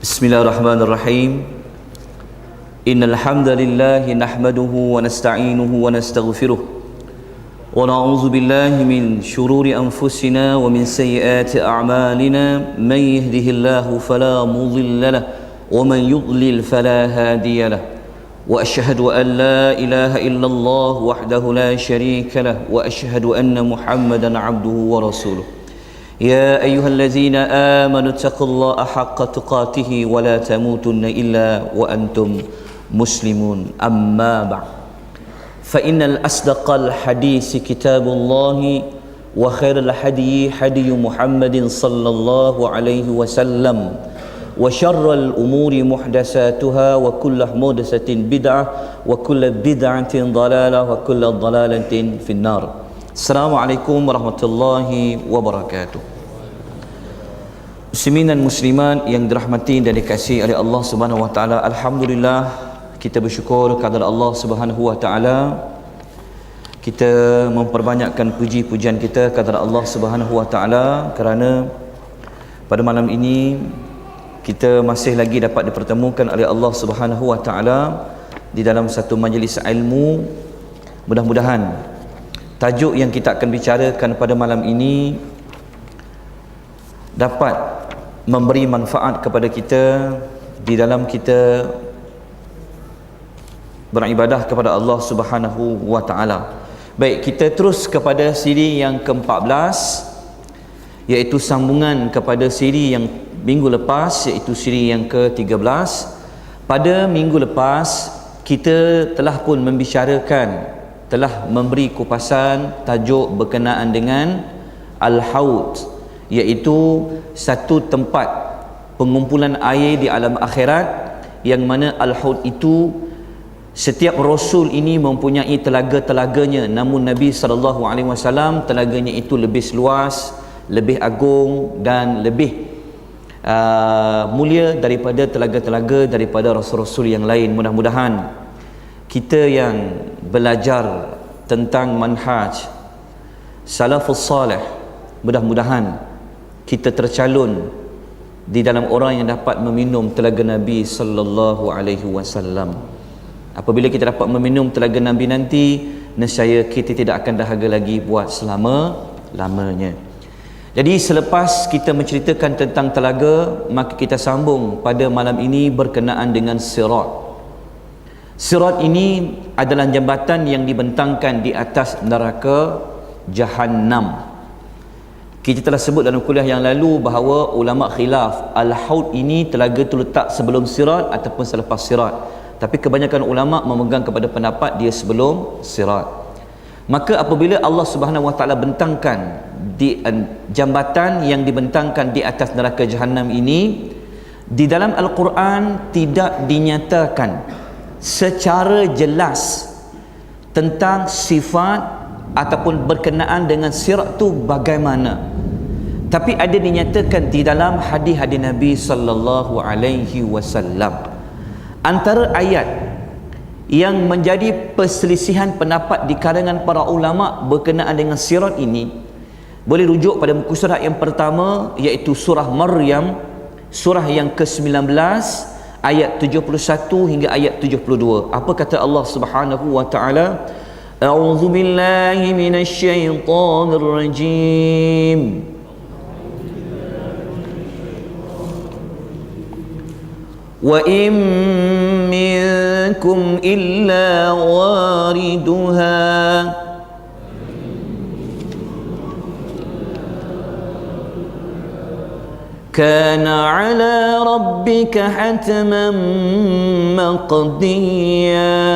Bismillahirrahmanirrahim. Innal hamdalillah nahmaduhu wa nasta'inuhu wa nastaghfiruh wa na'udzu billahi min shururi anfusina wa min sayyiati a'malina may yahdihillahu fala mudilla lahu wa man yudlil fala hadiya lahu wa ashhadu an la ilaha illallah wahdahu la sharika lahu wa ashhadu anna Muhammadan 'abduhu wa rasuluh. يا أيها الذين آمنوا اتقوا الله حق تقاته ولا تموتن إلا وأنتم مسلمون أما بعد فإن الأصدق الحديث كتاب الله وخير الهدي هدي محمد صلى الله عليه وسلم وشر الأمور محدثاتها وكل محدثة بدعة وكل بدعة ضلالة وكل ضلالة في النار. Assalamualaikum warahmatullahi wabarakatuh. Muslimin dan muslimat yang dirahmati dan dikasihi oleh Allah Subhanahu wa taala, alhamdulillah kita bersyukur kepada Allah Subhanahu wa taala. Kita memperbanyakkan puji-pujian kita kepada Allah Subhanahu wa taala kerana pada malam ini kita masih lagi dapat dipertemukan oleh Allah Subhanahu wa taala di dalam satu majlis ilmu. Mudah-mudahan tajuk yang kita akan bicarakan pada malam ini dapat memberi manfaat kepada kita di dalam kita beribadah kepada Allah Subhanahu wa taala. Baik, kita terus kepada siri yang ke-14, iaitu sambungan kepada siri yang minggu lepas, iaitu siri yang ke-13. Pada minggu lepas kita telah pun membicarakan, telah memberi kupasan tajuk berkenaan dengan Al-Haud, iaitu satu tempat pengumpulan air di alam akhirat, yang mana Al-Haud itu setiap rasul ini mempunyai telaga-telaganya, namun Nabi SAW telaganya itu lebih luas, lebih agung dan lebih mulia daripada telaga-telaga daripada rasul-rasul yang lain. Mudah-mudahan kita yang belajar tentang manhaj salafus salih, mudah-mudahan kita tercalon di dalam orang yang dapat meminum telaga Nabi sallallahu alaihi wasallam. Apabila kita dapat meminum telaga Nabi nanti, nescaya kita tidak akan dahaga lagi buat selama-lamanya. Jadi selepas kita menceritakan tentang telaga, maka kita sambung pada malam ini berkenaan dengan sirat. Sirat ini adalah jambatan yang dibentangkan di atas neraka Jahannam. Kita telah sebut dalam kuliah yang lalu bahawa ulama khilaf Al-Haud ini telaga itu letak sebelum sirat ataupun selepas sirat. Tapi kebanyakan ulama memegang kepada pendapat dia sebelum sirat. Maka apabila Allah Subhanahu wa taala bentangkan di jambatan yang dibentangkan di atas neraka Jahannam ini, di dalam Al-Quran tidak dinyatakan secara jelas tentang sifat ataupun berkenaan dengan sirat tu bagaimana, tapi ada dinyatakan di dalam hadis-hadis Nabi sallallahu alaihi wasallam. Antara ayat yang menjadi perselisihan pendapat di kalangan para ulama berkenaan dengan sirat ini boleh rujuk pada muka surat yang pertama, iaitu surah Maryam, surah yang ke-19 ayat 71 hingga ayat 72. Apa kata Allah Subhanahu wa taala? A'udzu billahi minasy syaithanir rajim. Wa in minkum illa wariduha كان على ربك حتما مقضيا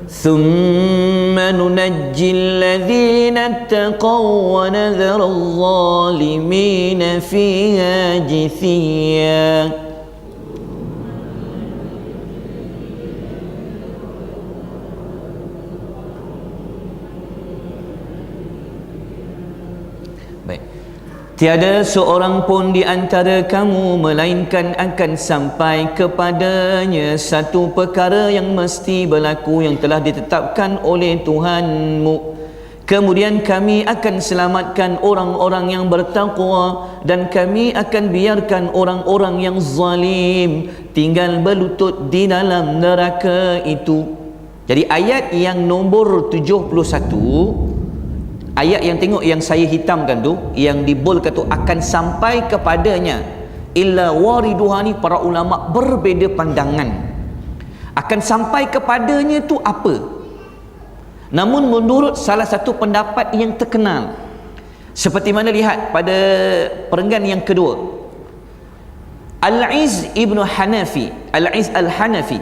ثم ننجي الذين اتقوا ونذر الظالمين فيها جثيا. Tiada seorang pun di antara kamu melainkan akan sampai kepadanya satu perkara yang mesti berlaku yang telah ditetapkan oleh Tuhanmu. Kemudian kami akan selamatkan orang-orang yang bertakwa, dan kami akan biarkan orang-orang yang zalim tinggal berlutut di dalam neraka itu. Jadi ayat yang nombor 71, ayat yang tengok yang saya hitamkan tu, yang dibolkan tu, akan sampai kepadanya illa wariduha, ni para ulama berbeza pandangan. Akan sampai kepadanya tu apa? Namun menurut salah satu pendapat yang terkenal, seperti mana lihat pada perenggan yang kedua, Al-Izz Ibn Hanafi, Al-Izz Al-Hanafi,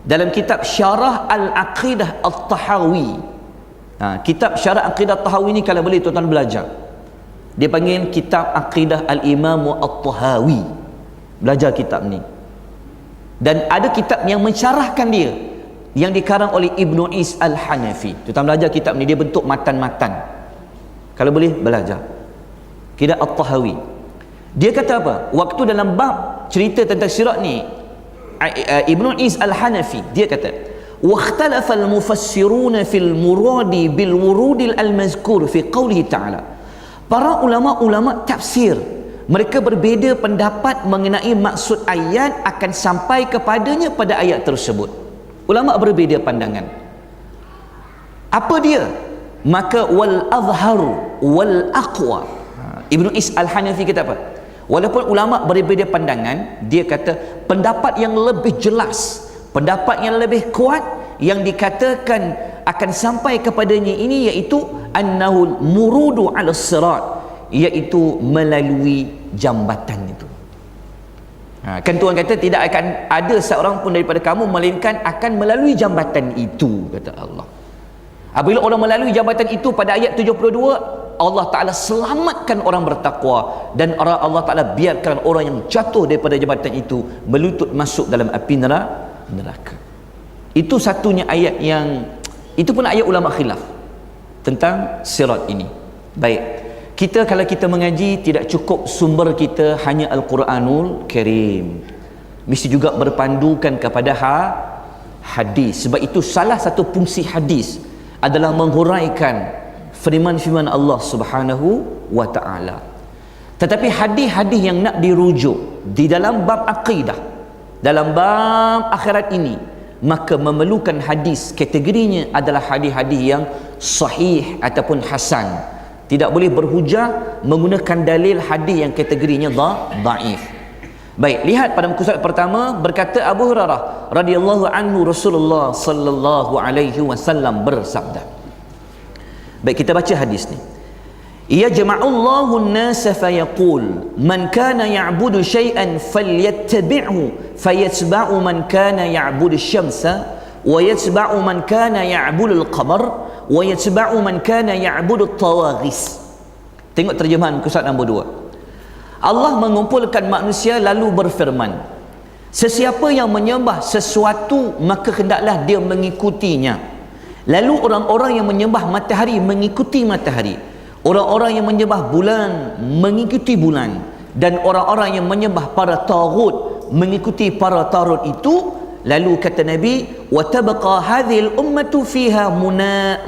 dalam kitab Syarah Al-Aqidah At-Tahawi, kitab Syarah Aqidah At-Tahawi ni kalau boleh tuan-tuan belajar, dia panggil kitab Aqidah Al-Imam At-Tahawi. Belajar kitab ni. Dan ada kitab yang mensyarahkan dia, yang dikarang oleh Ibn Is Al-Hanafi. Tuan belajar kitab ni, dia bentuk matan-matan. Kalau boleh belajar kitab At-Tahawi. Dia kata apa? Waktu dalam bab cerita tentang sirat ni, Ibn Is Al-Hanafi dia kata, "Wakhtalafa al-mufassiruna fil muradi bil wurudil al-mazkur fi qawlihi ta'ala." Para ulama-ulama tafsir, mereka berbeza pendapat mengenai maksud ayat akan sampai kepadanya pada ayat tersebut. Ulama berbeza pandangan. Apa dia? Maka wal azharu wal aqwa. Ibn Is Al-Hanafi kata apa? Walaupun ulama berbeza pandangan, dia kata pendapat yang lebih jelas, pendapat yang lebih kuat yang dikatakan akan sampai kepadanya ini, iaitu annahul murudu ala sirat, iaitu melalui jambatan itu. Kan Tuhan kata tidak akan ada seorang pun daripada kamu melainkan akan melalui jambatan itu, kata Allah. Apabila orang melalui jambatan itu, pada ayat 72, Allah Ta'ala selamatkan orang bertakwa, dan Allah Ta'ala biarkan orang yang jatuh daripada jambatan itu melutut masuk dalam api neraka. Itu satunya ayat yang, itu pun ayat ulama khilaf tentang sirat ini. Baik, kita kalau kita mengaji tidak cukup sumber kita hanya Al-Quranul Karim, mesti juga berpandukan kepada hadis. Sebab itu salah satu fungsi hadis adalah menghuraikan firman-firman Allah Subhanahu wa ta'ala. Tetapi hadis-hadis yang nak dirujuk di dalam bab akidah, dalam bab akhirat ini, maka memerlukan hadis, kategorinya adalah hadis-hadis yang sahih ataupun hasan. Tidak boleh berhujah menggunakan dalil hadis yang kategorinya dhaif. Baik, lihat pada muka surat pertama, berkata Abu Hurairah radhiyallahu anhu, Rasulullah sallallahu alaihi wasallam bersabda. Baik, kita baca hadis ni. Yajma'ullahu an-nasa fayaqul man kana ya'budu shay'an falyattabi'hu fayatba'u man kana ya'budu asy-syamsa wa yatba'u man kana ya'budu al-qamar wa yatba'u man kana ya'budu at-tawaghis. Tengok terjemahan muka surat nombor 2. Allah mengumpulkan manusia lalu berfirman, sesiapa yang menyembah sesuatu maka hendaklah dia mengikutinya. Lalu orang-orang yang menyembah matahari mengikuti matahari, orang-orang yang menyembah bulan mengikuti bulan, dan orang-orang yang menyembah para taghut mengikuti para taghut itu. Lalu kata Nabi, wa tabqa hadhil ummatu fiha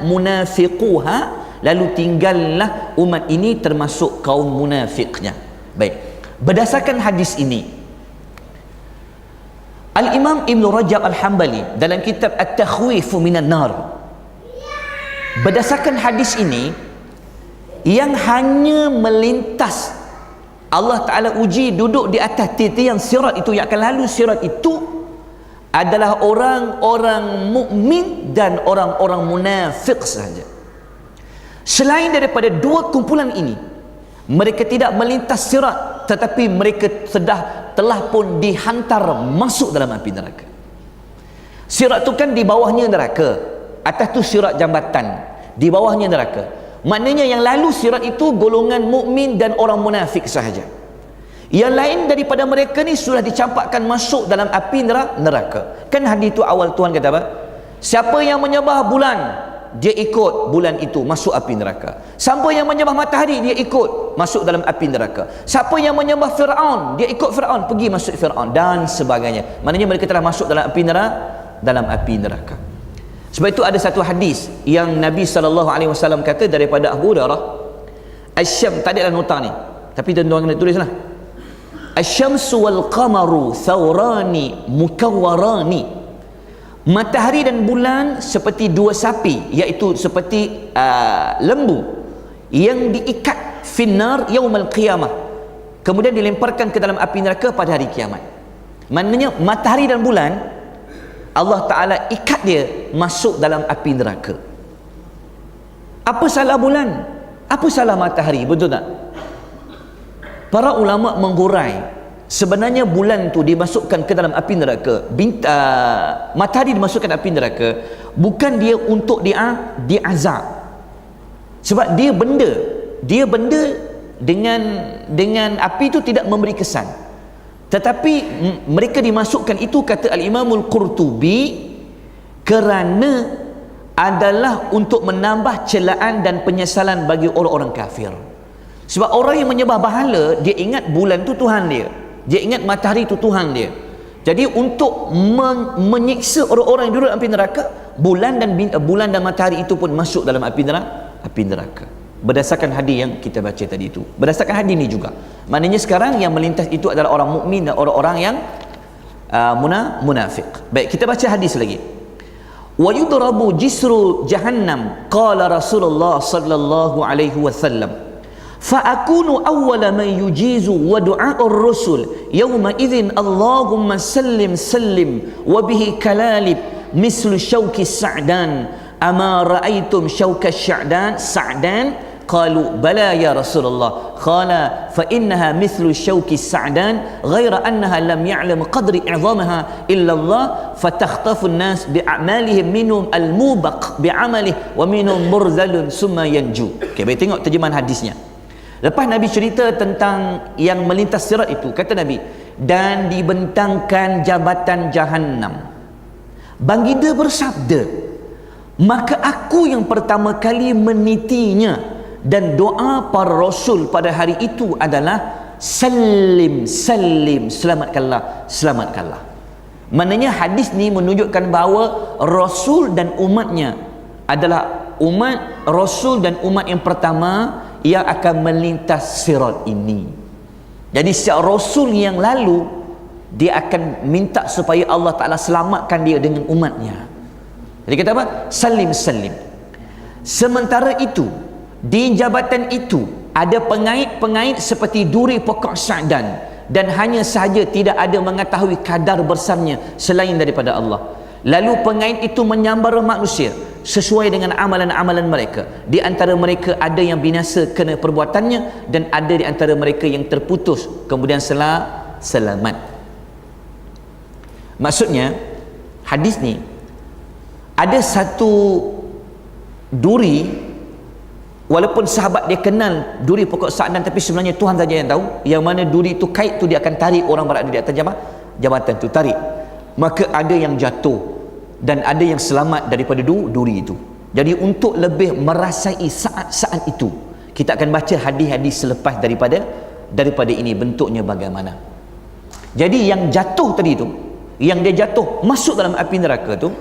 munafiquha, lalu tinggallah umat ini termasuk kaum munafiqnya. Baik, berdasarkan hadis ini, Al-Imam Ibn Rajab Al-Hambali dalam kitab At-Takhwifu Minan Nar, berdasarkan hadis ini, yang hanya melintas Allah Ta'ala uji duduk di atas tiang sirat itu, yang akan lalu sirat itu adalah orang-orang mukmin dan orang-orang munafik sahaja. Selain daripada dua kumpulan ini, mereka tidak melintas sirat, tetapi mereka telah pun dihantar masuk dalam api neraka. Sirat tu kan di bawahnya neraka, atas tu sirat jambatan, di bawahnya neraka. Maknanya yang lalu sirat itu golongan mukmin dan orang munafik sahaja. Yang lain daripada mereka ni sudah dicampakkan masuk dalam api neraka. Kan hadis itu awal Tuhan kata apa? Siapa yang menyembah bulan, dia ikut bulan itu masuk api neraka. Siapa yang menyembah matahari, dia ikut masuk dalam api neraka. Siapa yang menyembah Fir'aun, dia ikut Fir'aun, pergi masuk Fir'aun, dan sebagainya. Maknanya mereka telah masuk dalam api neraka. Sebab itu ada satu hadis yang Nabi SAW kata daripada Abu Hurairah, Asyam, tak ada dalam nota ni, tapi tuan-tuan kena tulis lah. Asyamsu wal qamaru thawrani mukawwarani. Matahari dan bulan seperti dua sapi, iaitu seperti lembu yang diikat finnar yaumal qiyamah, kemudian dilemparkan ke dalam api neraka pada hari kiamat. Maknanya matahari dan bulan Allah Ta'ala ikat dia masuk dalam api neraka. Apa salah bulan? Apa salah matahari? Betul tak? Para ulama menghurai, sebenarnya bulan tu dimasukkan ke dalam api neraka, matahari dimasukkan api neraka bukan dia untuk diazab. Sebab dia benda dengan api itu tidak memberi kesan. Tetapi mereka dimasukkan itu, kata Al-Imamul Qurtubi, kerana adalah untuk menambah celaan dan penyesalan bagi orang-orang kafir. Sebab orang yang menyembah berhala, dia ingat bulan tu Tuhan dia, dia ingat matahari tu Tuhan dia. Jadi untuk menyiksa orang-orang yang duduk dalam api neraka, bulan dan matahari itu pun masuk dalam api neraka. Berdasarkan hadis yang kita baca tadi itu, berdasarkan hadis ni juga, maknanya sekarang yang melintas itu adalah orang mukmin dan orang-orang yang munafik. Baik, kita baca hadis lagi. Wa yudrabu jisru jahannam, qala Rasulullah sallallahu alaihi wasallam, fa akunu awwala man yujizu wa du'a'ur rusul yawma idzin Allahumma sallim sallim wa bihi kalalib mislu syauki sa'dan ama ra'aitum syauka sa'dan qalu bala ya Rasulullah qala fa innaha mithlu syauki sa'dan ghaira annaha lam ya'lam qadri i'zamaha illa Allah fatakhtafu an-nas bi'amalihim minhum al-mubaq bi'amalihi wa minhum murzalun summa yanju. Okey, baik, tengok terjemahan hadisnya. Lepas Nabi cerita tentang yang melintas sirat itu, kata Nabi, dan dibentangkan jabatan jahannam. Baginda bersabda, maka aku yang pertama kali menitinya, dan doa para rasul pada hari itu adalah salim salim, selamatkanlah selamatkanlah. Maknanya hadis ni menunjukkan bahawa rasul dan umatnya adalah umat rasul dan umat yang pertama yang akan melintas sirat ini. Jadi setiap rasul yang lalu, dia akan minta supaya Allah Ta'ala selamatkan dia dengan umatnya. Jadi kata apa? Salim salim. Sementara itu, di jabatan itu ada pengait-pengait seperti duri pokok sa'dan, dan hanya sahaja tidak ada mengetahui kadar besarnya selain daripada Allah. Lalu pengait itu menyambar manusia sesuai dengan amalan-amalan mereka. Di antara mereka ada yang binasa kerana perbuatannya, dan ada di antara mereka yang terputus kemudian selamat. Maksudnya hadis ni, ada satu duri, walaupun sahabat dia kenal duri pokok sa'dan, tapi sebenarnya Tuhan saja yang tahu yang mana duri itu kait tu dia akan tarik orang berada di atas jabatan tu, tarik. Maka ada yang jatuh dan ada yang selamat daripada duri itu. Jadi untuk lebih merasai saat-saat itu, kita akan baca hadis-hadis selepas daripada ini bentuknya bagaimana. Jadi yang jatuh tadi tu, yang dia jatuh masuk dalam api neraka tu,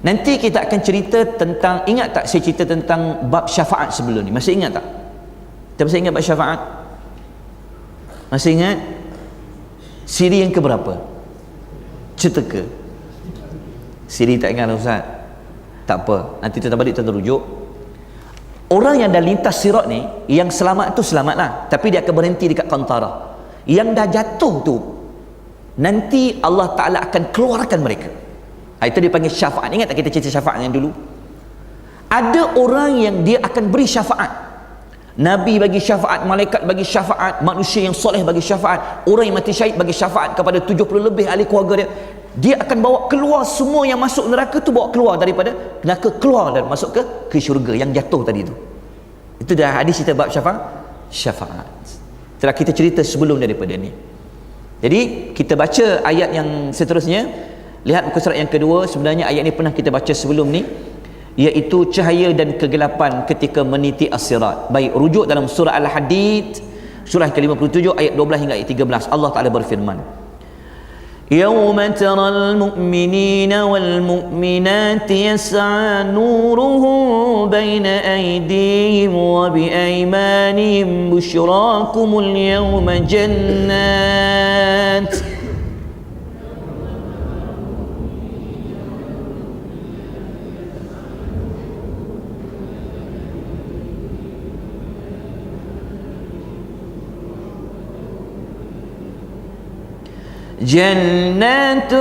nanti kita akan cerita tentang, ingat tak saya cerita tentang bab syafaat sebelum ni? Masih ingat tak? Kita masih ingat bab syafaat? Masih ingat? Siri yang keberapa? Ceteka. Siri tak ingat Ustaz? Tak apa, nanti kita balik kita rujuk. Orang yang dah lintas sirat ni, yang selamat tu selamatlah, tapi dia akan berhenti dekat kantara. Yang dah jatuh tu, nanti Allah Ta'ala akan keluarkan mereka. Itu dipanggil syafaat. Ingat tak kita cerita syafaat yang dulu? Ada orang yang dia akan beri syafaat. Nabi bagi syafaat, malaikat bagi syafaat, manusia yang soleh bagi syafaat, orang yang mati syahid bagi syafaat kepada 70 lebih ahli keluarga dia. Dia akan bawa keluar semua yang masuk neraka tu, bawa keluar daripada neraka, keluar dan masuk ke syurga yang jatuh tadi tu. Itu dah hadis cerita bab syafaat. Setelah kita cerita sebelum daripada ni. Jadi kita baca ayat yang seterusnya. Lihat muka surat yang kedua. Sebenarnya ayat ni pernah kita baca sebelum ni, iaitu cahaya dan kegelapan ketika meniti as-sirat. Baik, rujuk dalam surah Al-Hadid, surah ke-57 ayat 12 hingga ayat 13. Allah Ta'ala berfirman, يوم ترى المؤمنين والمؤمنات يسعى نورهم بين أيديهم وبأيمانهم بشراكم اليوم جنات جنات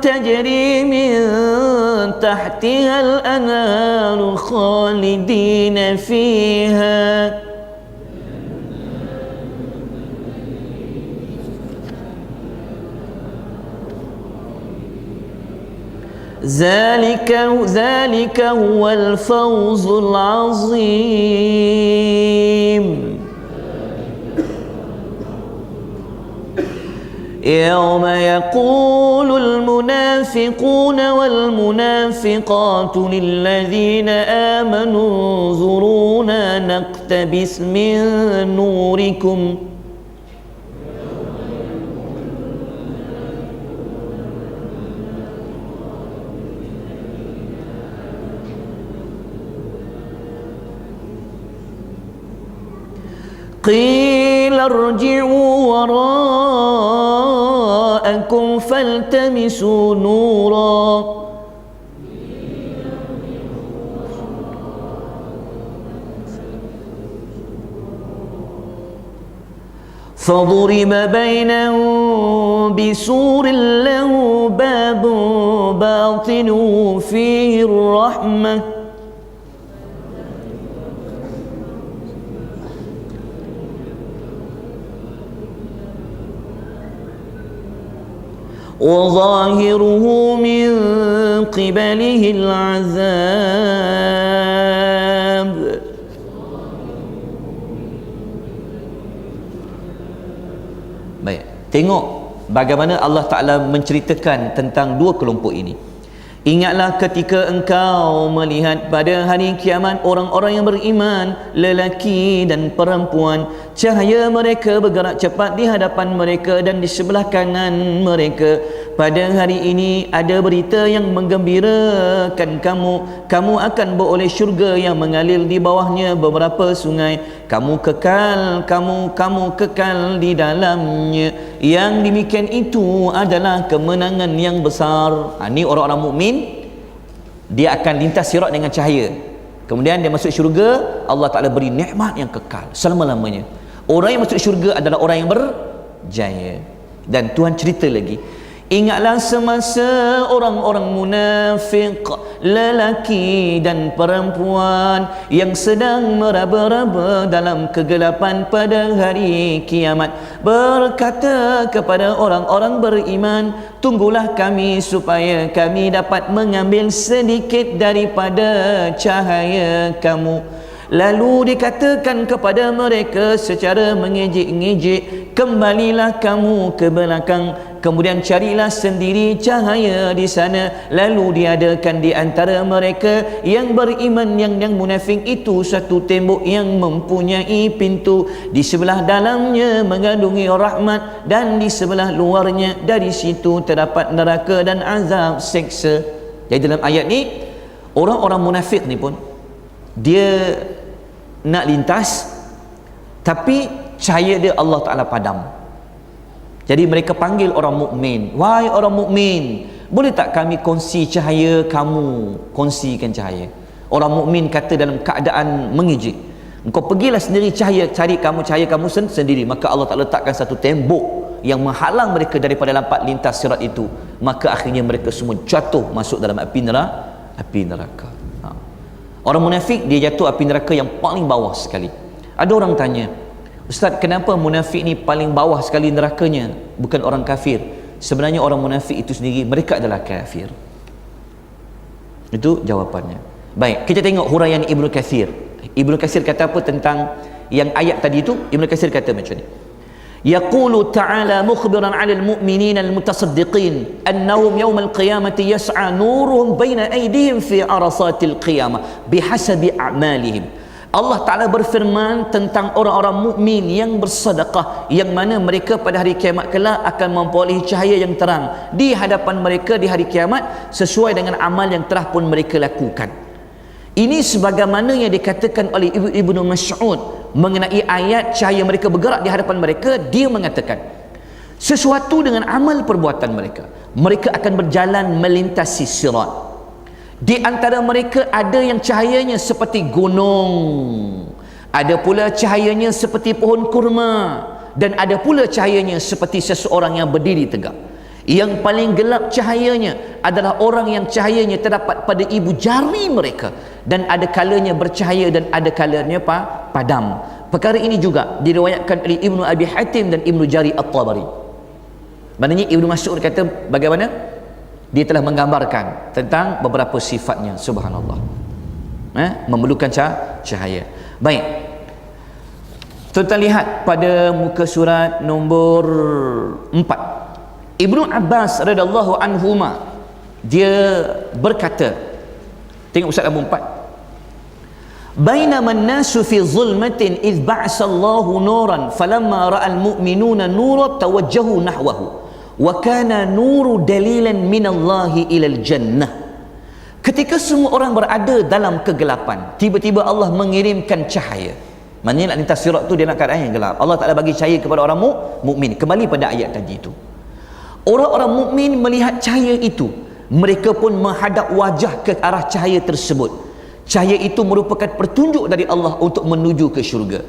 تجري من تحتها الأنهار خالدين فيها ذلك هو الفوز العظيم يوم يقول المنافقون والمنافقات للذين آمنوا انظرونا نقتبس من نوركم قيل ارجعوا وراءكم فالتمسوا نورا فضرب بينهم بسور له باب باطنه فيه الرحمة وظاهره من قبله العذاب. Baik, tengok bagaimana Allah Ta'ala menceritakan tentang dua kelompok ini. Ingatlah ketika engkau melihat pada hari kiamat orang-orang yang beriman, lelaki dan perempuan, cahaya mereka bergerak cepat di hadapan mereka dan di sebelah kanan mereka. Pada hari ini ada berita yang menggembirakan kamu. Kamu akan beroleh syurga yang mengalir di bawahnya beberapa sungai. Kamu kekal di dalamnya. Yang demikian itu adalah kemenangan yang besar. Ini orang-orang mukmin, dia akan lintas sirat dengan cahaya. Kemudian dia masuk syurga, Allah Ta'ala beri nikmat yang kekal selama-lamanya. Orang yang masuk syurga adalah orang yang berjaya. Dan Tuhan cerita lagi, ingatlah semasa orang-orang munafik, lelaki dan perempuan yang sedang meraba-raba dalam kegelapan pada hari kiamat, berkata kepada orang-orang beriman, tunggulah kami supaya kami dapat mengambil sedikit daripada cahaya kamu. Lalu dikatakan kepada mereka secara mengejek-ngejek, kembalilah kamu ke belakang, kemudian carilah sendiri cahaya di sana. Lalu diadakan di antara mereka yang beriman yang munafik itu satu tembok yang mempunyai pintu, di sebelah dalamnya mengandungi rahmat dan di sebelah luarnya dari situ terdapat neraka dan azab seksa. Jadi dalam ayat ni, orang-orang munafik ni pun dia nak lintas, tapi cahaya dia Allah Ta'ala padam. Jadi mereka panggil orang mukmin, wahai orang mukmin, boleh tak kami kongsi cahaya kamu? Kongsikan cahaya. Orang mukmin kata dalam keadaan mengejek, engkau pergilah sendiri cari cahaya kamu sendiri. Maka Allah Ta'ala letakkan satu tembok yang menghalang mereka daripada dapat lintas sirat itu. Maka akhirnya mereka semua jatuh masuk dalam api neraka. Orang munafik dia jatuh api neraka yang paling bawah sekali. Ada orang tanya, Ustaz, kenapa munafik ni paling bawah sekali nerakanya, bukan orang kafir? Sebenarnya orang munafik itu sendiri, mereka adalah kafir. Itu jawapannya. Baik, kita tengok huraian Ibnu Katsir. Ibnu Katsir kata apa tentang yang ayat tadi itu? Ibnu Katsir kata macam ni, يقول تعالى مخبرا على المؤمنين المتصدقين أنهم يوم القيامة يسعى نورهم بين أيديهم في عرصات القيامة بحسب أعمالهم Allah Ta'ala berfirman tentang orang-orang mukmin yang bersedekah, yang mana mereka pada hari kiamat kelak akan memperolehi cahaya yang terang di hadapan mereka di hari kiamat sesuai dengan amal yang telah pun mereka lakukan. Ini sebagaimana yang dikatakan oleh Ibnu Mas'ud mengenai ayat cahaya mereka bergerak di hadapan mereka. Dia mengatakan sesuatu dengan amal perbuatan mereka akan berjalan melintasi sirat. Di antara mereka ada yang cahayanya seperti gunung, ada pula cahayanya seperti pohon kurma, dan ada pula cahayanya seperti seseorang yang berdiri tegak. Yang paling gelap cahayanya adalah orang yang cahayanya terdapat pada ibu jari mereka, dan ada kalanya bercahaya dan ada kalanya padam. Perkara ini juga diriwayatkan oleh Ibnu Abi Hatim dan Ibnu Jari At-Tabari. Maknanya Ibnu Mas'ud kata bagaimana? Dia telah menggambarkan tentang beberapa sifatnya, subhanallah, memerlukan cahaya. Baik, kita lihat pada muka surat nombor 4. Ibnu Abbas radhiyallahu anhuma dia berkata, tengok Ustaz nombor 4. Bainama an-nasu fi zulmatin idh ba'asa Allahu nuran falamma ra'al mu'minuna nuran tawajjahu nahwahu wa kana nuru dalilan minallahi ilal jannah. Ketika semua orang berada dalam kegelapan, tiba-tiba Allah mengirimkan cahaya. Maknanya nak lintas sirat tu dia nak keadaan yang gelap, Allah Ta'ala bagi cahaya kepada orang mukmin. Kembali pada ayat tadi itu, orang-orang mukmin melihat cahaya itu, mereka pun menghadap wajah ke arah cahaya tersebut. Cahaya itu merupakan petunjuk dari Allah untuk menuju ke syurga.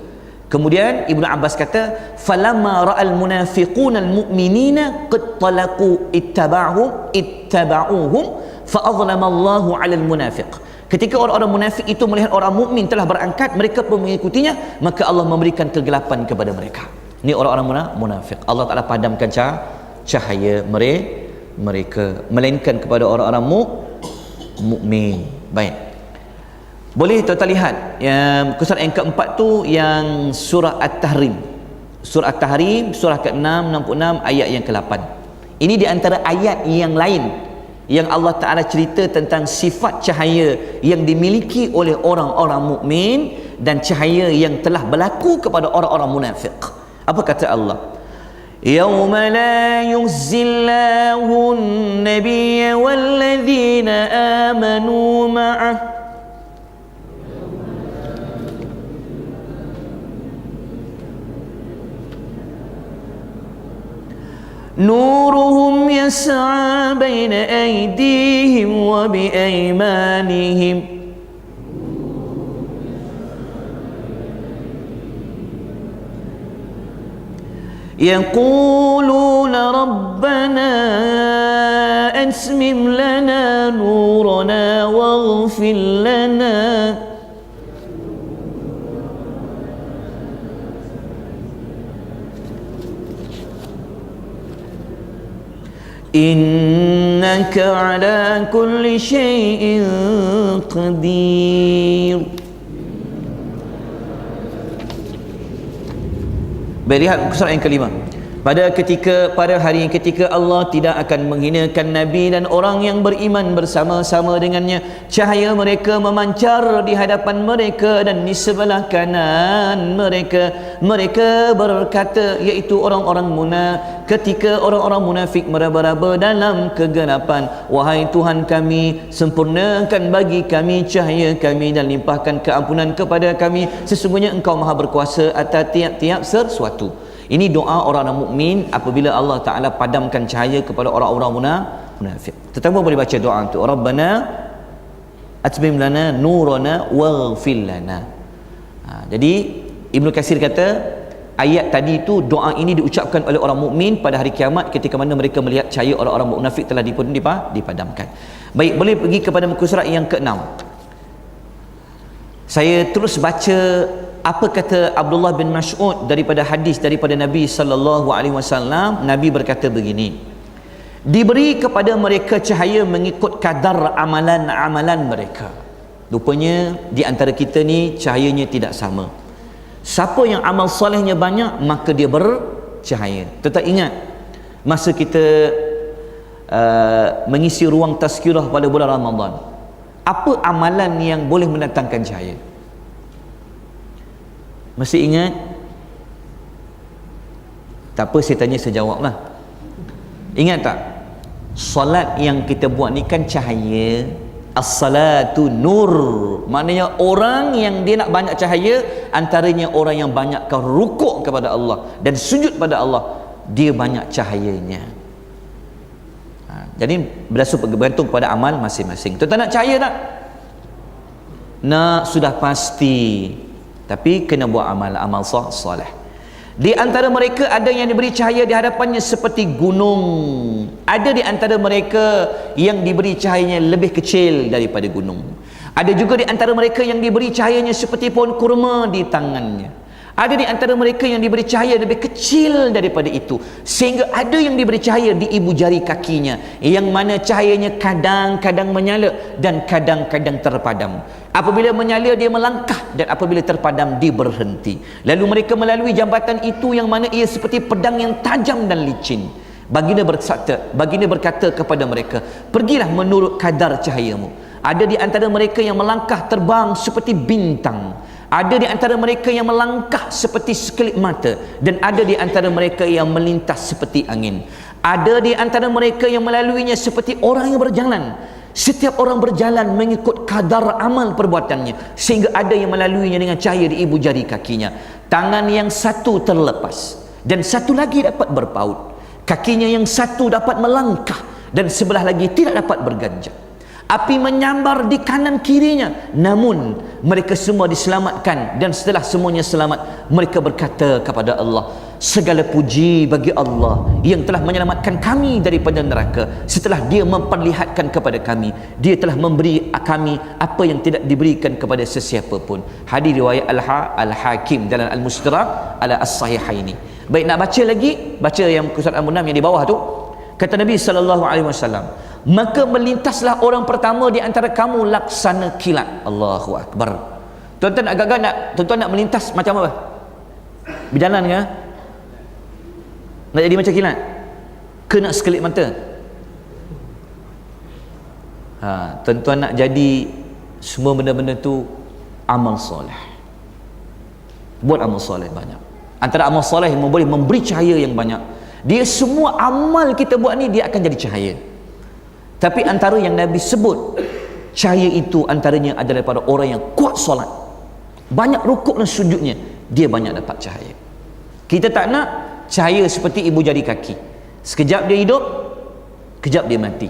Kemudian Ibnu Abbas kata, falamma ra'al munafiquna al-mu'minina qad talaqu ittaba'uhum fa'adhlama Allahu 'alal munafiq. Ketika orang-orang munafik itu melihat orang mukmin telah berangkat, mereka pun mengikutinya, maka Allah memberikan kegelapan kepada mereka. Ini orang-orang munafik, Allah Ta'ala padamkan cahaya mereka, melainkan kepada orang-orang mukmin. Baik, boleh kita lihat yang surat yang keempat tu, yang surah At-Tahrim. Surah At-Tahrim, surah ke-6, 66, ayat yang ke-8. Ini di antara ayat yang lain yang Allah Ta'ala cerita tentang sifat cahaya yang dimiliki oleh orang-orang mukmin dan cahaya yang telah berlaku kepada orang-orang munafik. Apa kata Allah? Yawma la yuzzillahu an-nabiyya wal-ladhina amanu ma'ah nuruhum yas'a baina aydihim wa bi aymanihim yaquluna rabbana asmim lana nurana waghfir lana innaka ala kulli syai'in qadir. Lihat surah yang kelima. Pada hari yang ketika Allah tidak akan menghinakan Nabi dan orang yang beriman bersama-sama dengannya, cahaya mereka memancar di hadapan mereka dan di sebelah kanan mereka berkata, iaitu orang-orang ketika orang-orang munafik meraba-raba dalam kegelapan, wahai Tuhan kami, sempurnakan bagi kami cahaya kami dan limpahkan keampunan kepada kami, sesungguhnya Engkau maha berkuasa atas tiap-tiap sesuatu. Ini doa orang-orang mukmin apabila Allah Ta'ala padamkan cahaya kepada orang-orang munafik. Tetapi boleh baca doa itu, Rabbana atmim lana nurana waghfir lana. Jadi Ibnu Katsir kata ayat tadi itu, doa ini diucapkan oleh orang mukmin pada hari kiamat ketika mana mereka melihat cahaya orang-orang munafik telah dipadamkan. Baik, boleh pergi kepada muka surat yang ke-6. Saya terus baca apa kata Abdullah bin Mas'ud daripada hadis daripada Nabi sallallahu alaihi wasallam. Nabi berkata begini, diberi kepada mereka cahaya mengikut kadar amalan-amalan mereka. Rupanya di antara kita ni cahayanya tidak sama. Siapa yang amal solehnya banyak, maka dia bercahaya. Tetap ingat masa kita mengisi ruang tazkirah pada bulan Ramadan, apa amalan yang boleh mendatangkan cahaya? Masih ingat? Tak apa, saya tanya saya jawab lah. Ingat tak? Solat yang kita buat ni kan cahaya. As-salatu nur. Maknanya orang yang dia nak banyak cahaya, antaranya orang yang banyakkan rukuk kepada Allah dan sujud pada Allah, dia banyak cahayanya. Jadi bergantung kepada amal masing-masing. Tuan-tuan nak cahaya tak? Nak, sudah pasti. Tapi kena buat amal soleh. Di antara mereka ada yang diberi cahaya di hadapannya seperti gunung. Ada di antara mereka yang diberi cahayanya lebih kecil daripada gunung. Ada juga di antara mereka yang diberi cahayanya seperti pohon kurma di tangannya. Ada di antara mereka yang diberi cahaya lebih kecil daripada itu, sehingga ada yang diberi cahaya di ibu jari kakinya, yang mana cahayanya kadang-kadang menyala dan kadang-kadang terpadam. Apabila menyala dia melangkah, dan apabila terpadam dia berhenti. Lalu mereka melalui jambatan itu yang mana ia seperti pedang yang tajam dan licin. Baginda berkata kepada mereka, pergilah menurut kadar cahayamu. Ada di antara mereka yang melangkah terbang seperti bintang. Ada di antara mereka yang melangkah seperti sekelip mata, dan ada di antara mereka yang melintas seperti angin. Ada di antara mereka yang melaluinya seperti orang yang berjalan. Setiap orang berjalan mengikut kadar amal perbuatannya, sehingga ada yang melaluinya dengan cahaya di ibu jari kakinya. Tangan yang satu terlepas dan satu lagi dapat berpaut. Kakinya yang satu dapat melangkah dan sebelah lagi tidak dapat berganjak. Api menyambar di kanan kirinya, namun mereka semua diselamatkan. Dan setelah semuanya selamat, mereka berkata kepada Allah, segala puji bagi Allah yang telah menyelamatkan kami daripada neraka. Setelah dia memperlihatkan kepada kami, dia telah memberi kami apa yang tidak diberikan kepada sesiapa pun. Hadis riwayat Al-Hakim dalam Al-Mustadrak ala As-Sahihaini. Baik, nak baca lagi, baca yang surat Al-Munam yang di bawah tu. Kata Nabi SAW, maka melintaslah orang pertama di antara kamu laksana kilat. Allahu Akbar. Tuan-tuan agak-agak nak melintas macam apa? Berjalan ke? Nak jadi macam kilat? Ke nak sekelip mata? Tuan-tuan nak jadi semua benda-benda tu amal soleh. Buat amal soleh banyak. Antara amal soleh yang boleh memberi cahaya yang banyak, dia semua amal kita buat ni dia akan jadi cahaya. Tapi antara yang Nabi sebut cahaya itu antaranya adalah daripada orang yang kuat solat, banyak rukuk dan sujudnya, dia banyak dapat cahaya. Kita tak nak cahaya seperti ibu jari kaki, sekejap dia hidup, kejap dia mati.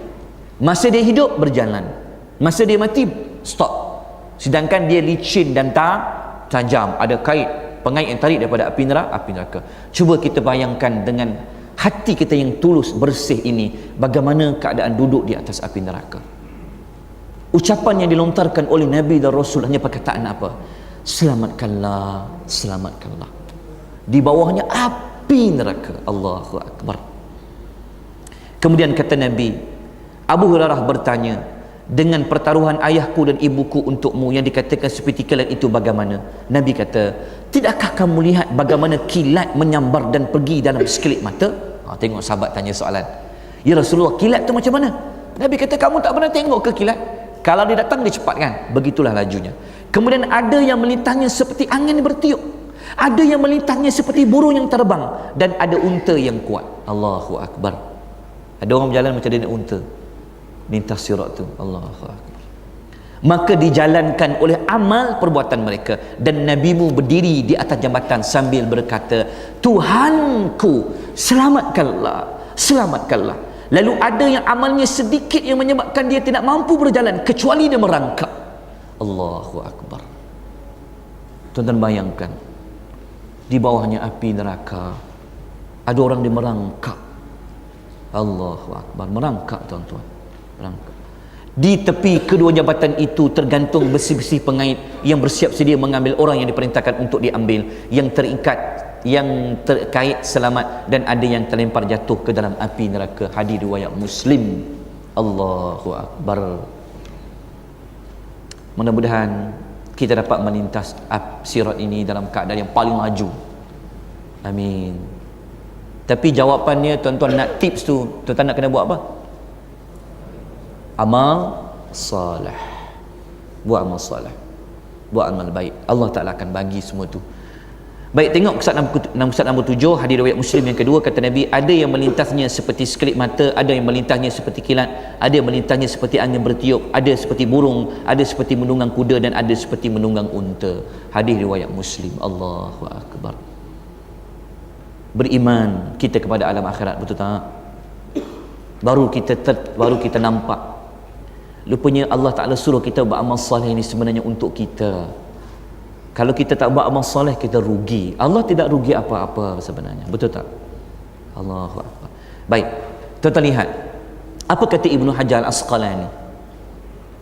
Masa dia hidup berjalan, masa dia mati stop. Sedangkan dia licin dan tajam, ada pengait yang tarik daripada api neraka. Cuba kita bayangkan dengan hati kita yang tulus bersih ini, bagaimana keadaan duduk di atas api neraka. Ucapan yang dilontarkan oleh Nabi dan Rasul hanya perkataan apa? Selamatkanlah, selamatkanlah. Di bawahnya api neraka. Allahu Akbar. Kemudian kata Nabi, Abu Hurairah bertanya, dengan pertaruhan ayahku dan ibuku untukmu yang dikatakan seperti kilat itu bagaimana? Nabi kata, tidakkah kamu lihat bagaimana kilat menyambar dan pergi dalam sekelip mata? Tengok sahabat tanya soalan, ya Rasulullah, kilat tu macam mana? Nabi kata, kamu tak pernah tengok ke kilat? Kalau dia datang dia cepat kan? Begitulah lajunya. Kemudian ada yang melintangnya seperti angin bertiup, ada yang melintangnya seperti burung yang terbang, dan ada unta yang kuat. Allahu Akbar. Ada orang berjalan macam dia nak unta lintas sirat tu. Allahu Akbar. Maka dijalankan oleh amal perbuatan mereka, dan nabimu berdiri di atas jambatan sambil berkata, Tuhanku, selamatkanlah, selamatkanlah. Lalu ada yang amalnya sedikit yang menyebabkan dia tidak mampu berjalan kecuali dia merangkak. Allahu Akbar. Tuan-tuan bayangkan, di bawahnya api neraka ada orang dia merangkak. Allahu Akbar. Merangkak, tuan-tuan, merangkak. Di tepi kedua jambatan itu tergantung besi-besi pengait yang bersiap sedia mengambil orang yang diperintahkan untuk diambil, yang terikat, yang terkait selamat, dan ada yang terlempar jatuh ke dalam api neraka. Hadis riwayat Muslim. Allahu Akbar. Mudah-mudahan kita dapat melintas sirat ini dalam keadaan yang paling maju. Amin. Tapi jawapannya, tuan-tuan nak tips tu, tuan-tuan nak kena buat apa? Amal salih. Buat amal salih, buat amal baik. Allah Ta'ala akan bagi semua tu. Baik, tengok kisah nombor 7, hadis riwayat Muslim yang kedua, kata Nabi, ada yang melintasnya seperti sekelip mata, ada yang melintasnya seperti kilat, ada yang melintasnya seperti angin bertiup, ada seperti burung, ada seperti menunggang kuda, dan ada seperti menunggang unta. Hadis riwayat Muslim. Allahu akbar. Beriman kita kepada alam akhirat, betul tak? Baru kita nampak. Lupanya Allah Ta'ala suruh kita beramal soleh ini sebenarnya untuk kita. Kalau kita tak buat amal soleh, kita rugi. Allah tidak rugi apa-apa sebenarnya, betul tak? Allahu akbar. Baik, tuan-tuan lihat apa kata Ibnu Hajar Al-Asqalani.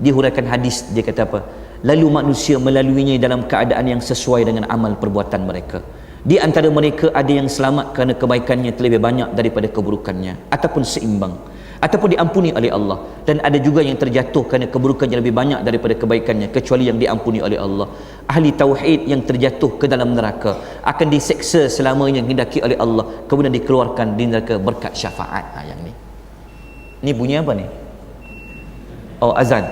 Dia huraikan hadis, dia kata apa? Lalu manusia melaluinya dalam keadaan yang sesuai dengan amal perbuatan mereka. Di antara mereka ada yang selamat kerana kebaikannya terlebih banyak daripada keburukannya, ataupun seimbang, ataupun diampuni oleh Allah, dan ada juga yang terjatuh kerana keburukannya lebih banyak daripada kebaikannya, kecuali yang diampuni oleh Allah. Ahli tauhid yang terjatuh ke dalam neraka akan diseksa selama yang dikehendaki oleh Allah, kemudian dikeluarkan di neraka berkat syafaat. Yang ni bunyi apa ni? Oh, azan.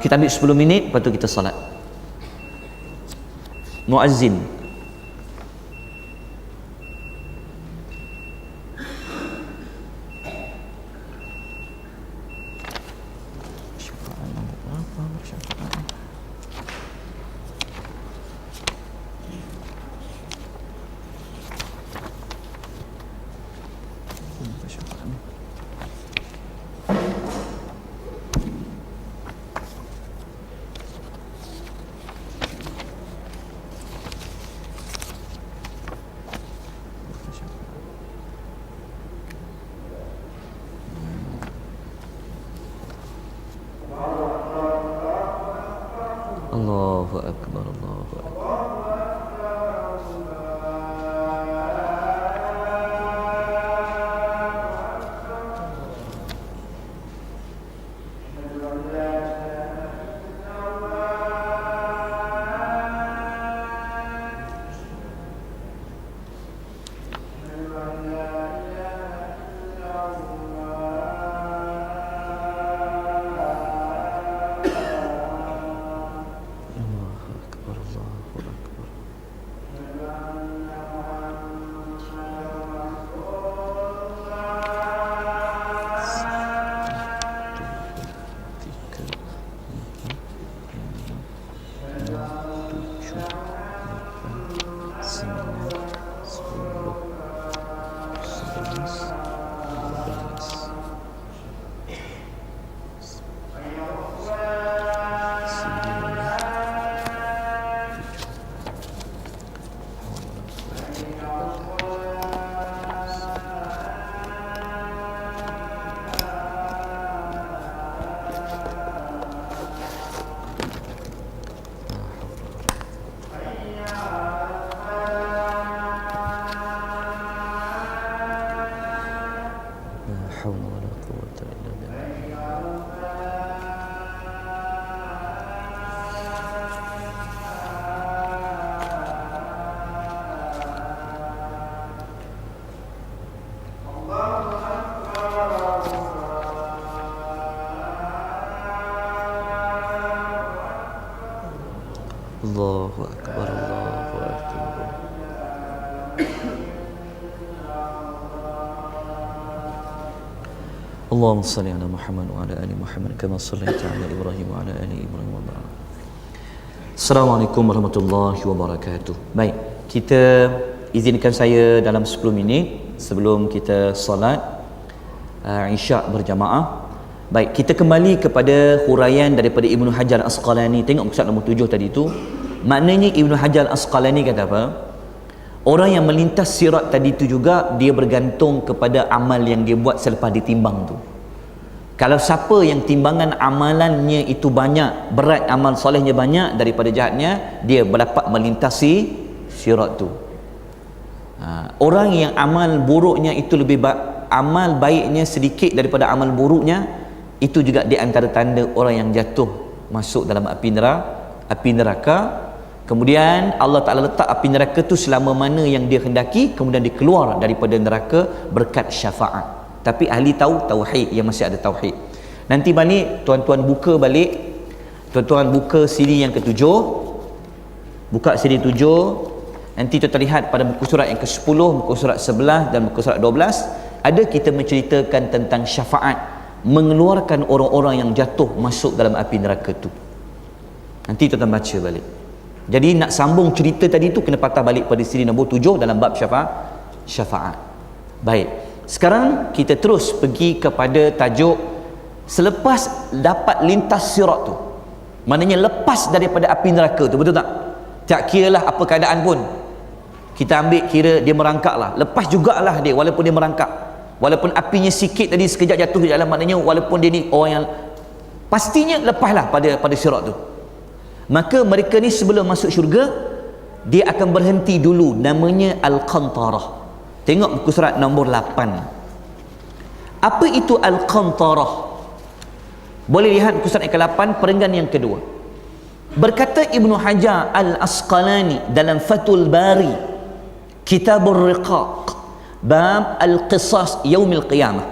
Kita ambil 10 minit, lepas tu kita salat. Muazzin. Allahu akbar, Allahu akbar. Allahu akbar, Allahu akbar. Allahumma salli ala Muhammad wa ala ali Muhammad kama sallaita ala Ibrahim wa ala ali Ibrahim wa barik. Assalamualaikum warahmatullahi wabarakatuh. Baik, kita izinkan saya dalam 10 minit sebelum kita solat Isyak berjamaah. Baik, kita kembali kepada huraian daripada Ibnu Hajar Al-Asqalani. Tengok kisah nombor 7 tadi tu. Maknanya Ibnu Hajar Al-Asqalani kata apa? Orang yang melintas sirat tadi tu juga dia bergantung kepada amal yang dia buat selepas ditimbang tu. Kalau siapa yang timbangan amalannya itu banyak, berat amal solehnya banyak daripada jahatnya, dia dapat melintasi sirat tu. Orang yang amal buruknya itu lebih amal baiknya sedikit daripada amal buruknya, itu juga di antara tanda orang yang jatuh masuk dalam api neraka. Kemudian Allah Ta'ala letak api neraka tu selama mana yang dia hendaki, kemudian dia keluar daripada neraka berkat syafaat. Tapi ahli tahu tauhid, yang masih ada tauhid. Nanti balik tuan-tuan buka CD yang ke-7. Buka siri 7, nanti tu terlihat pada muka surat yang ke-10, muka surat 11 dan muka surat 12, ada kita menceritakan tentang syafaat mengeluarkan orang-orang yang jatuh masuk dalam api neraka tu. Nanti tuan baca balik. Jadi nak sambung cerita tadi tu kena patah balik pada siri nombor 7 dalam bab syafaat. Baik, sekarang kita terus pergi kepada tajuk selepas dapat lintas sirat tu, maknanya lepas daripada api neraka tu, betul tak? Tak kiralah apa keadaan pun, kita ambil kira dia merangkak lah, lepas jugalah dia walaupun dia merangkak, walaupun apinya sikit tadi sekejap jatuh ke dalam, maknanya walaupun dia ni orang yang pastinya lepaslah pada sirat tu. Maka mereka ni sebelum masuk syurga dia akan berhenti dulu, namanya Al-Qantarah. Tengok muka surat nombor 8. Apa itu Al-Qantarah? Boleh lihat muka surat yang ke-8 perenggan yang kedua. Berkata Ibnu Hajar Al-Asqalani dalam Fathul Bari Kitabur Riqaq bab Al-Qisas Yaumil Qiyamah,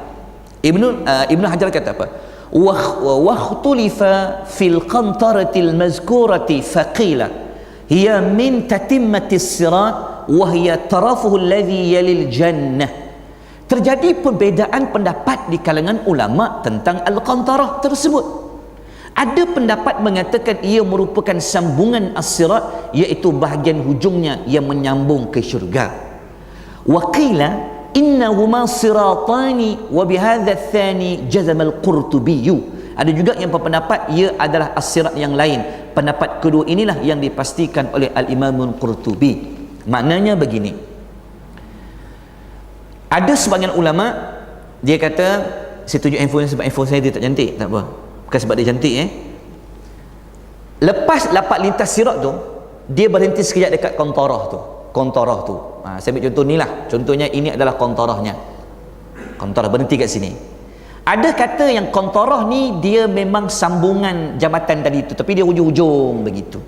Ibnu Hajar kata apa? واختلف في القنطرة المذكورة فقيل هي من تتمة الصراط وهي طرفه الذي يلي الجنة. Terjadi perbezaan pendapat di kalangan ulama tentang Al-Qantarah tersebut. Ada pendapat mengatakan ia merupakan sambungan as-sirat, iaitu bahagian hujungnya yang menyambung ke syurga. Wa qila innahuma siratani wa bihadha tsani jazama al-Qurtubi. Ada juga yang berpendapat ia adalah as-sirat yang lain. Pendapat kedua inilah yang dipastikan oleh al-Imam al-Qurtubi. Maknanya begini, ada sebagian ulama dia kata, saya tunjuk handphone sebab handphone saya dia tak cantik, tak apa, bukan sebab dia cantik lepas dapat lintas sirat tu dia berhenti sekejap dekat kontarah tu. Saya ambil contoh ni lah, contohnya ini adalah kontarahnya. Kontarah berhenti kat sini. Ada kata yang kontarah ni dia memang sambungan jambatan tadi tu, tapi dia hujung-hujung begitu.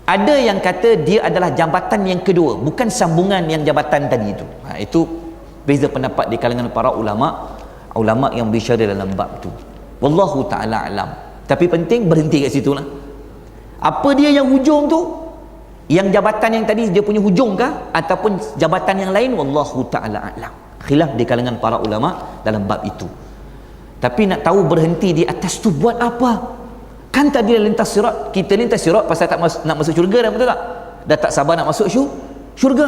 Ada yang kata dia adalah jambatan yang kedua, bukan sambungan yang jambatan tadi tu. Itu beza pendapat di kalangan para ulama yang bicara dalam bab tu. Wallahu ta'ala alam. Tapi penting berhenti kat situ lah. Apa dia yang hujung tu? Yang jabatan yang tadi dia punya hujung kah ataupun jabatan yang lain? Wallahu ta'ala alam. Khilaf di kalangan para ulama dalam bab itu. Tapi nak tahu berhenti di atas tu buat apa? Kan tadi lintas sirat, kita lintas sirat pasal nak masuk syurga dah, betul tak? Dah tak sabar nak masuk syurga.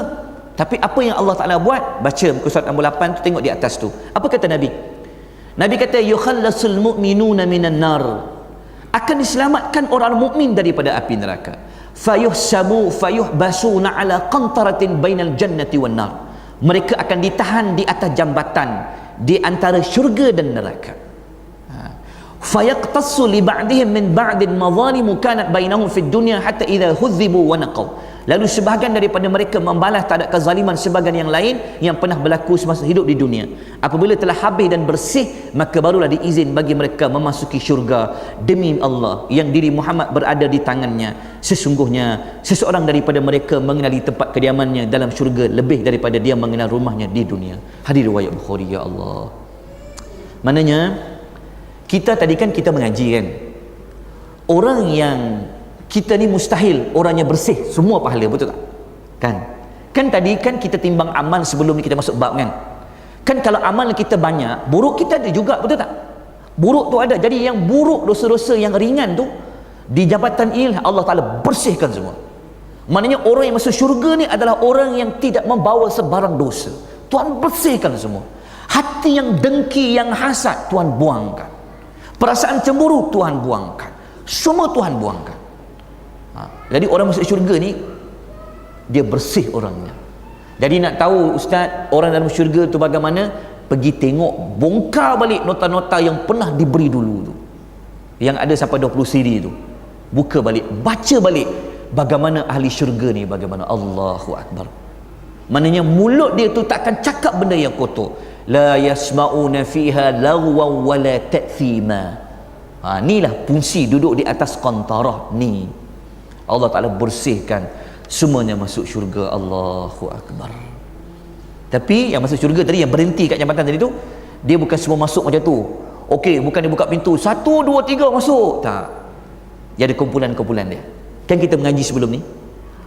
Tapi apa yang Allah Ta'ala buat? Baca muka surat nombor 8 tu, tengok di atas tu. Apa kata Nabi? Nabi kata yukhallasul mu'minuna minan nar. Akan diselamatkan orang mukmin daripada api neraka. Fayuhbasuna ala qantaratin bainal jannati wan nar. Mereka akan ditahan di atas jambatan di antara syurga dan neraka. Fayaqtassu li ba'dihim min ba'din madhalimu kanat bainahum fid dunya hatta idza hudhibu wa naqaw. Lalu sebahagian daripada mereka membalas terhadap kezaliman sebahagian yang lain yang pernah berlaku semasa hidup di dunia. Apabila telah habis dan bersih, maka barulah diizin bagi mereka memasuki syurga. Demi Allah yang diri Muhammad berada di tangannya, sesungguhnya seseorang daripada mereka mengenali tempat kediamannya dalam syurga lebih daripada dia mengenal rumahnya di dunia. Hadis riwayat Bukhari. Ya Allah, maknanya kita tadi kan kita mengaji kan, orang yang kita ni mustahil orangnya bersih semua pahala, betul tak? Kan tadi kan kita timbang amal sebelum ni kita masuk bab kan. Kan kalau amal kita banyak, buruk kita ada juga, betul tak? Buruk tu ada. Jadi yang buruk, dosa-dosa yang ringan tu di jabatan ini Allah Ta'ala bersihkan semua. Maknanya orang yang masuk syurga ni adalah orang yang tidak membawa sebarang dosa. Tuhan bersihkan semua. Hati yang dengki, yang hasad, Tuhan buangkan. Perasaan cemburu, Tuhan buangkan. Semua Tuhan buangkan. Jadi orang masuk syurga ni dia bersih orangnya. Jadi nak tahu Ustaz orang dalam syurga tu bagaimana? Pergi tengok, bongkar balik nota-nota yang pernah diberi dulu tu, yang ada sampai 20 siri tu. Buka balik, baca balik bagaimana ahli syurga ni, bagaimana. Allahu Akbar. Maknanya mulut dia tu takkan cakap benda yang kotor. La yasma'una fiha lagwan wala ta'thima. Inilah fungsi duduk di atas qantarah ni. Allah Ta'ala bersihkan semuanya masuk syurga. Allahu Akbar. Tapi yang masuk syurga tadi, yang berhenti kat jambatan tadi tu, dia bukan semua masuk macam tu. Okey, bukan dia buka pintu 1, 2, 3 masuk, tak. Dia ada kumpulan-kumpulan dia. Kan kita mengaji sebelum ni,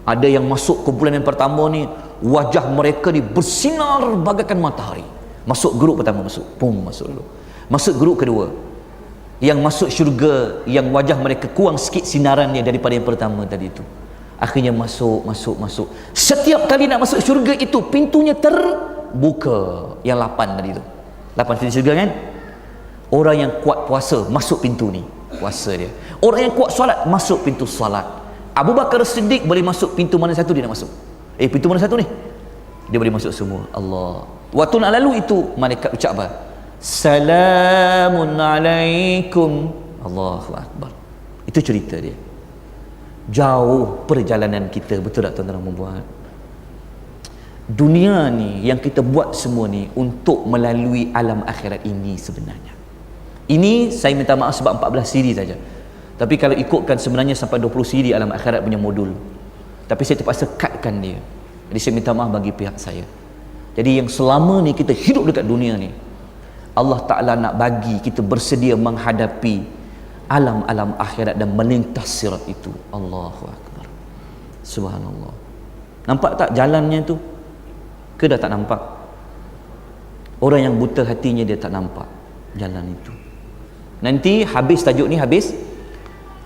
ada yang masuk kumpulan yang pertama ni, wajah mereka ni bersinar bagaikan matahari. Masuk grup pertama, masuk dulu. Masuk grup kedua, yang masuk syurga, yang wajah mereka kurang sikit sinarannya daripada yang pertama tadi itu. Akhirnya masuk. Setiap kali nak masuk syurga itu, pintunya terbuka. Yang 8 tadi itu, 8 pintu syurga kan. Orang yang kuat puasa masuk pintu ni, puasa dia. Orang yang kuat solat masuk pintu solat. Abu Bakar Siddiq boleh masuk pintu mana satu dia nak masuk? Pintu mana satu ni? Dia boleh masuk semua. Allah. Waktu nak lalu itu, malaikat ucap apa? Salamun alaikum. Allahu Akbar. Itu cerita dia. Jauh perjalanan kita, betul tak tuan-tuan dan puan-puan? Dunia ni yang kita buat semua ni untuk melalui alam akhirat ini sebenarnya. Ini saya minta maaf sebab 14 siri saja. Tapi kalau ikutkan sebenarnya sampai 20 siri alam akhirat punya modul. Tapi saya terpaksa cutkan dia. Jadi saya minta maaf bagi pihak saya. Jadi yang selama ni kita hidup dekat dunia ni, Allah Ta'ala nak bagi kita bersedia menghadapi alam-alam akhirat dan melintas sirat itu. Allahu Akbar. Subhanallah. Nampak tak jalannya tu? Ke dah tak nampak? Orang yang buta hatinya dia tak nampak jalan itu. Nanti habis tajuk ni, habis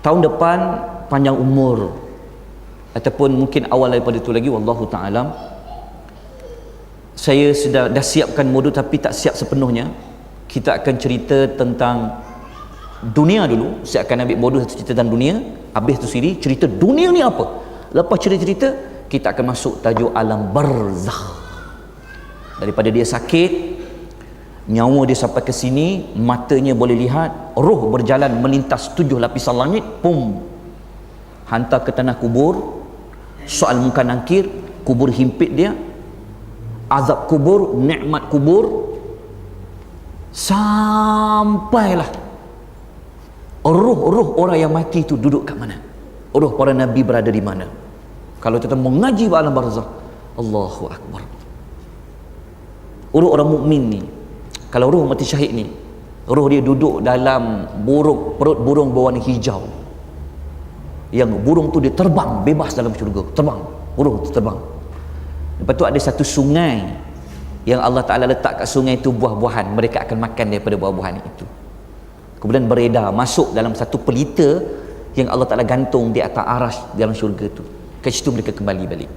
tahun depan panjang umur, ataupun mungkin awal daripada itu lagi, wallahu ta'ala, saya dah siapkan modul tapi tak siap sepenuhnya. Kita akan cerita tentang dunia dulu. Saya akan ambil modul satu cerita tentang dunia, habis tu siri cerita dunia ni apa. Lepas cerita-cerita kita akan masuk tajuk alam barzakh. Daripada dia sakit, nyawa dia sampai ke sini, matanya boleh lihat, roh berjalan melintas 7 lapisan langit, pum, hantar ke tanah kubur, soal muka nakir, kubur himpit dia, azab kubur, nikmat kubur, sampailah roh-roh orang yang mati itu duduk kat mana, roh para nabi berada di mana. Kalau kita mengaji alam barzakh, Allahu Akbar. Roh orang mukmin ni, kalau roh mati syahid ni, roh dia duduk dalam perut burung berwarna hijau. Yang burung tu dia terbang bebas dalam syurga, burung tu terbang. Lepas tu ada satu sungai yang Allah Ta'ala letak kat sungai itu buah-buahan, mereka akan makan daripada buah-buahan itu. Kemudian beredar masuk dalam satu pelita yang Allah Ta'ala gantung di atas arasy dalam syurga tu. Ke situ mereka kembali balik.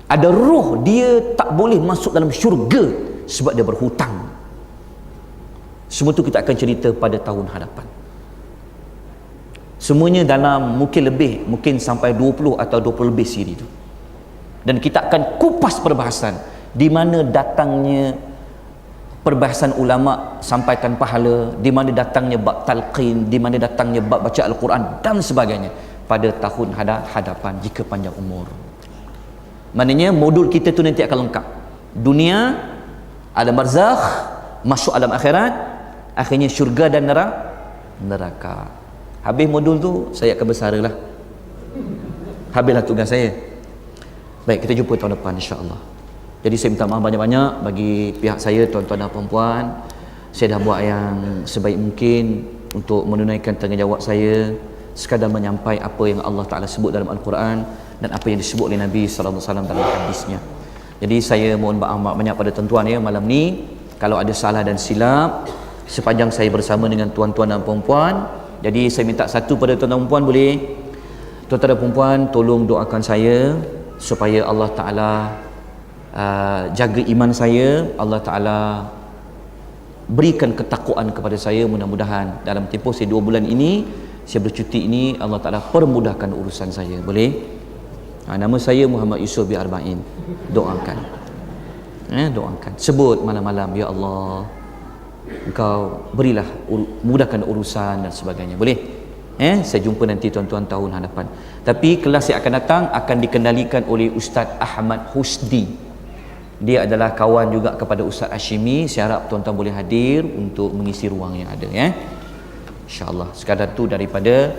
Ada roh dia tak boleh masuk dalam syurga sebab dia berhutang. Semua tu kita akan cerita pada tahun hadapan. Semuanya dalam mungkin sampai 20 atau 20 lebih siri tu. Dan kita akan kupas perbahasan di mana datangnya perbahasan ulama sampaikan pahala, di mana datangnya bab talqin, di mana datangnya bab baca Al-Quran dan sebagainya pada tahun hadapan jika panjang umur. Maknanya modul kita tu nanti akan lengkap. Dunia, alam barzakh, masuk alam akhirat, akhirnya syurga dan neraka. Habis modul tu saya akan bersaralah. Habislah tugas saya. Baik, kita jumpa tahun depan insya-Allah. Jadi saya minta maaf banyak-banyak bagi pihak saya, tuan-tuan dan puan-puan. Saya dah buat yang sebaik mungkin untuk menunaikan tanggungjawab saya, sekadar menyampai apa yang Allah Ta'ala sebut dalam Al-Quran dan apa yang disebut oleh Nabi sallallahu alaihi wasallam dalam hadisnya. Jadi saya mohon maaf banyak pada tuan-tuan ya malam ni kalau ada salah dan silap sepanjang saya bersama dengan tuan-tuan dan puan-puan. Jadi saya minta satu pada tuan-tuan dan puan, boleh tuan-tuan dan puan tolong doakan saya supaya Allah Ta'ala jaga iman saya, Allah Ta'ala berikan ketakwaan kepada saya. Mudah-mudahan dalam tempoh saya 2 bulan ini, saya bercuti ini, Allah Ta'ala permudahkan urusan saya. Boleh? Nama saya Muhammad Yusuf bin Arba'in. Doakan, doakan, sebut malam-malam, ya Allah Engkau berilah mudahkan urusan dan sebagainya. Boleh? Saya jumpa nanti tuan-tuan tahun hadapan. Tapi kelas yang akan datang akan dikendalikan oleh Ustaz Ahmad Husdi. Dia adalah kawan juga kepada Ustaz Hashimi. Saya harap tuan-tuan boleh hadir untuk mengisi ruang yang ada ya. InsyaAllah. Sekadar tu daripada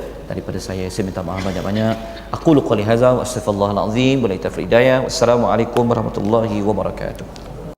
saya minta maaf banyak-banyak. Aqulu qouli hadza wa astaghfirullahal azim wa la taufiq hidayah. Wassalamualaikum warahmatullahi wabarakatuh.